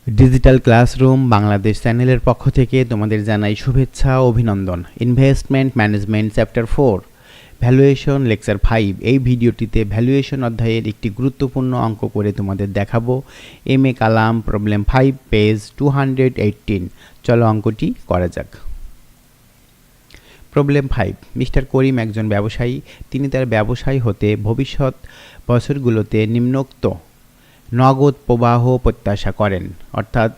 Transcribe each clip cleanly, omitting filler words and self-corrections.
Digital classroom Bangladesh চ্যানেলের পক্ষ থেকে তোমাদের জানাই শুভেচ্ছা ও অভিনন্দন। Investment management chapter 4 valuation lecture 5। এই ভিডিওটিতে ভ্যালুয়েশন অধ্যায়ের একটি গুরুত্বপূর্ণ অঙ্ক করে তোমাদের দেখাবো। M A Kalam problem 5 page 218। চলো অঙ্কটি করা যাক। প্রবলেম 5। মিস্টার করিম একজন ব্যবসায়ী। তিনি তার ব্যবসায় হতে ভবিষ্যৎ বছরগুলোতে নিম্নোক্ত নগদ প্রবাহ প্রত্যাশা করেন, অর্থাৎ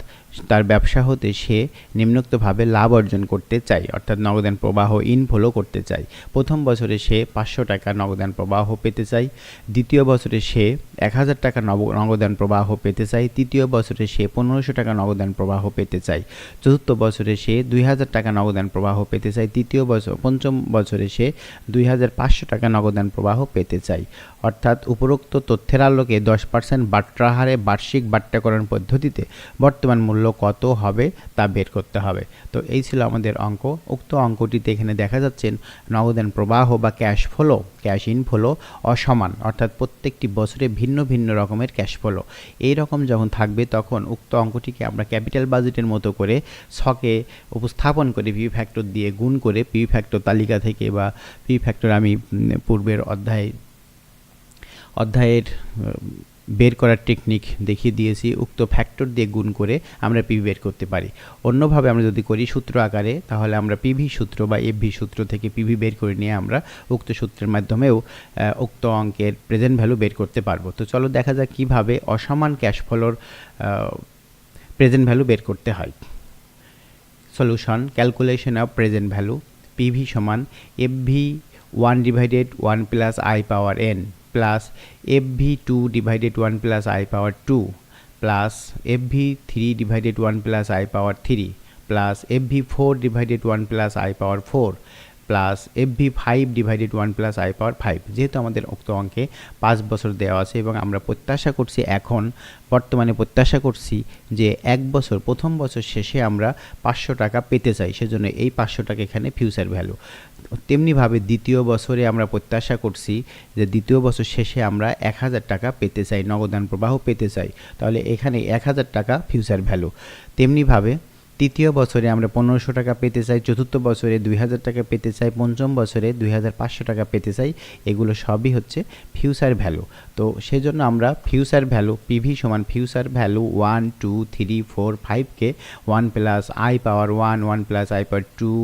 তার ব্যবসা হতে সে নিম্নোক্তভাবে লাভ অর্জন করতে চায়, অর্থাৎ নগদান প্রবাহ ইনফ্লো করতে চায়। প্রথম বছরে সে 500 টাকা নগদান প্রবাহ পেতে চায়, দ্বিতীয় বছরে সে 1000 টাকা নগদান প্রবাহ পেতে চায়, তৃতীয় বছরে সে 1500 টাকা নগদান প্রবাহ পেতে চায়, চতুর্থ বছরে সে 2000 টাকা নগদান প্রবাহ পেতে চায়, পঞ্চম বছরে সে 2500 টাকা নগদান প্রবাহ পেতে চায়। অর্থাৎ উপরোক্ত তথ্যের আলোকে 10% বাট্টা হারে বার্ষিক বাট্টাকরণ পদ্ধতিতে বর্তমান মূল্য কত হবে তা বের করতে হবে। তো এই ছিল আমাদের অঙ্ক। উক্ত অঙ্কটিতে এখানে দেখা যাচ্ছেন নগদান প্রবাহ বা ক্যাশ ইনফ্লো অসমান, অর্থাৎ প্রত্যেকটি বছরে ভিন্ন ভিন্ন রকমের ক্যাশ ফ্লো। এই রকম যখন থাকবে তখন উক্ত অঙ্কটিকে আমরা ক্যাপিটাল বাজেটের মতো করে ছকে উপস্থাপন করে পি ফ্যাক্টর দিয়ে গুণ করে পি ফ্যাক্টর তালিকা থেকে বা পি ফ্যাক্টর আমি পূর্বের অধ্যায়ের বের করার টেকনিক দেখিয়ে দিয়েছি। উক্ত ফ্যাক্টর দিয়ে গুণ করে আমরা পিভি বের করতে পারি। অন্যভাবে আমরা যদি করি সূত্র আকারে, তাহলে আমরা পিভি সূত্র বা এফভি সূত্র থেকে পিভি বের করে নিয়ে আমরা উক্ত সূত্রের মাধ্যমেও উক্ত অঙ্কের প্রেজেন্ট ভ্যালু বের করতে পারবো। তো চলো দেখা যাক কীভাবে অসমান ক্যাশ ফ্লোর প্রেজেন্ট ভ্যালু বের করতে হয়। Solution calculation of present value. PV সমান FV 1 divided 1 plus I power N plus FV2 divided 1 plus I power 2 plus FV3 divided 1 plus I power 3 plus FV4 divided 1 plus I power 4 plus FV5 divided 1 plus I পাওয়ার 5। যেহেতু আমাদের উক্ত অঙ্কে 5 বছর দেওয়া আছে এবং আমরা প্রত্যাশা করছি বর্তমানে প্রত্যাশা করছি যে প্রথম বছর শেষে আমরা 500 টাকা পেতে চাই, সেজন্য এই 500 টাকা এখানে ফিউচার ভ্যালু। তেমনিভাবে দ্বিতীয় বছরে আমরা প্রত্যাশা করছি যে দ্বিতীয় বছর শেষে আমরা 1000 টাকা পেতে চাই, নগদান প্রবাহ পেতে চাই, তাহলে এখানে 1000 টাকা ফিউচার ভ্যালু। তেমনিভাবে তৃতীয় বছরে আমরা 1500 টাকা পেতে চাই, চতুর্থ বছরে 2000 টাকা পেতে চাই, পঞ্চম বছরে 2500 টাকা পেতে চাই। এগুলো সবই হচ্ছে ফিউচার ভ্যালু। তো সেজন্য আমরা ফিউচার ভ্যালু পিভি সমান ফিউচার ভ্যালু 1 2 3 4 5কে 1 plus I power 1 1 plus I power 2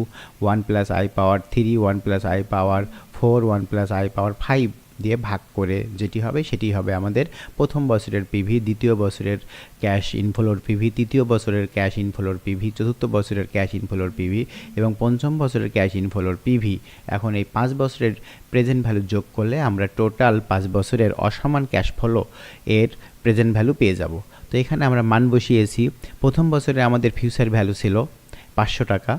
1 plus I power 3 1 plus I power 4 1 plus I power 5 দিয়ে ভাগ করে যেটি হবে সেটি হবে আমাদের প্রথম বছরের পিভি, দ্বিতীয় বছরের ক্যাশ ইনফ্লোর পিভি, তৃতীয় বছরের ক্যাশ ইনফ্লোর পিভি, চতুর্থ বছরের ক্যাশ ইনফ্লোর পিভি এবং পঞ্চম বছরের ক্যাশ ইনফ্লোর পিভি। এখন এই 5 বছরের প্রেজেন্ট ভ্যালু যোগ করলে আমরা টোটাল 5 বছরের অসমান ক্যাশ ফ্লো এর প্রেজেন্ট ভ্যালু পেয়ে যাব। তো এখানে আমরা মান বসিয়েছি। প্রথম বছরে আমাদের ফিউচার ভ্যালু ছিল 500 টাকা।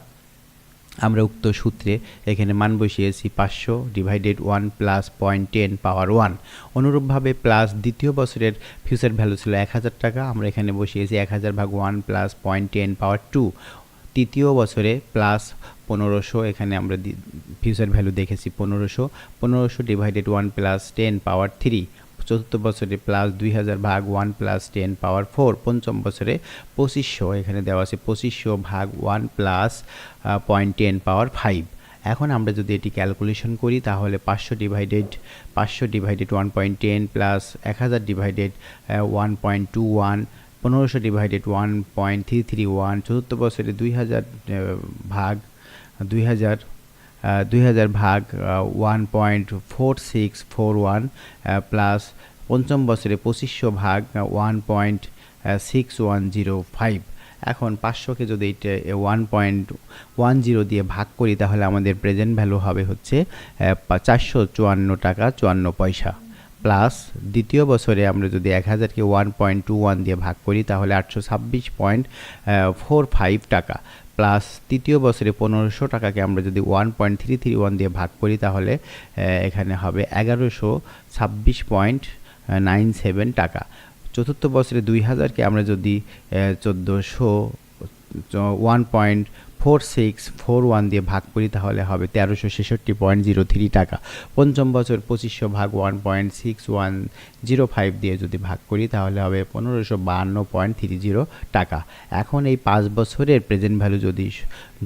আমরা উক্ত সূত্রে এখানে মান বসিয়েছি 500 ডিভাইডেড 1 প্লাস 0.10 পাওয়ার 1। অনুরূপভাবে প্লাস দ্বিতীয় বছরের ফিউচার ভ্যালু ছিল 1000 টাকা, আমরা এখানে বসিয়েছি 1000 ভাগ 1 প্লাস 0.10 পাওয়ার 2। তৃতীয় বছরে প্লাস 1500, এখানে আমরা ফিউচার ভ্যালু দেখেছি 1500 ডিভাইডেড 1 প্লাস 10 পাওয়ার 3। চতুর্থ বছরে প্লাস 2000 ভাগ 1 প্লাস 10 পাওয়ার 4। পঞ্চম বছরে 2500, এখানে দেওয়া আছে 2500 ভাগ 1 প্লাস 0.10 পাওয়ার 5। এখন আমরা যদি এটি ক্যালকুলেশন করি তাহলে 500 ডিভাইডেড 1.10 প্লাস 1000 ডিভাইডেড 1.21, 1500 ডিভাইডেড 1.331, চতুর্থ বছরে 2000 ভাগ 1.4641 প্লাস পঞ্চম বছরে 2500 ভাগ 1.6105। এখন 500কে যদি এটা 1.10 দিয়ে ভাগ করি তাহলে আমাদের প্রেজেন্ট ভ্যালু হবে হচ্ছে 454 টাকা 54 পয়সা। প্লাস দ্বিতীয় বছরে আমরা যদি 1000কে 1.21 দিয়ে ভাগ করি তাহলে 826.45 টাকা। প্লাস তৃতীয় বছরে 1500 টাকাকে আমরা যদি 1.331 দিয়ে ভাগ করি তাহলে এখানে হবে 1126.97 টাকা। চতুর্থ বছরে 2000কে আমরা যদি 1.4 4641 দিয়ে ভাগ করি তাহলে হবে 1366.03 টাকা। পঞ্চম বছর 2500 ভাগ 1.6105 দিয়ে যদি ভাগ করি তাহলে হবে 1552.30 টাকা। এখন এই 5 বছরের প্রেজেন্ট ভ্যালু যদি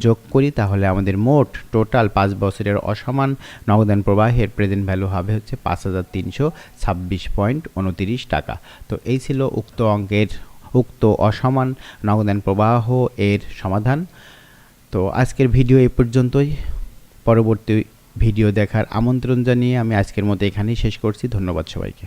যোগ করি তাহলে আমাদের মোট টোটাল 5 বছরের অসমান নগদান প্রবাহের প্রেজেন্ট ভ্যালু হবে হচ্ছে 5326.29 টাকা। তো এই ছিল উক্ত অসমান নগদান প্রবাহ এর সমাধান। তো আজকের ভিডিও এই পর্যন্তই। পরবর্তী ভিডিও দেখার আমন্ত্রণ জানিয়ে আমি আজকের মতো এখানেই শেষ করছি। ধন্যবাদ সবাইকে।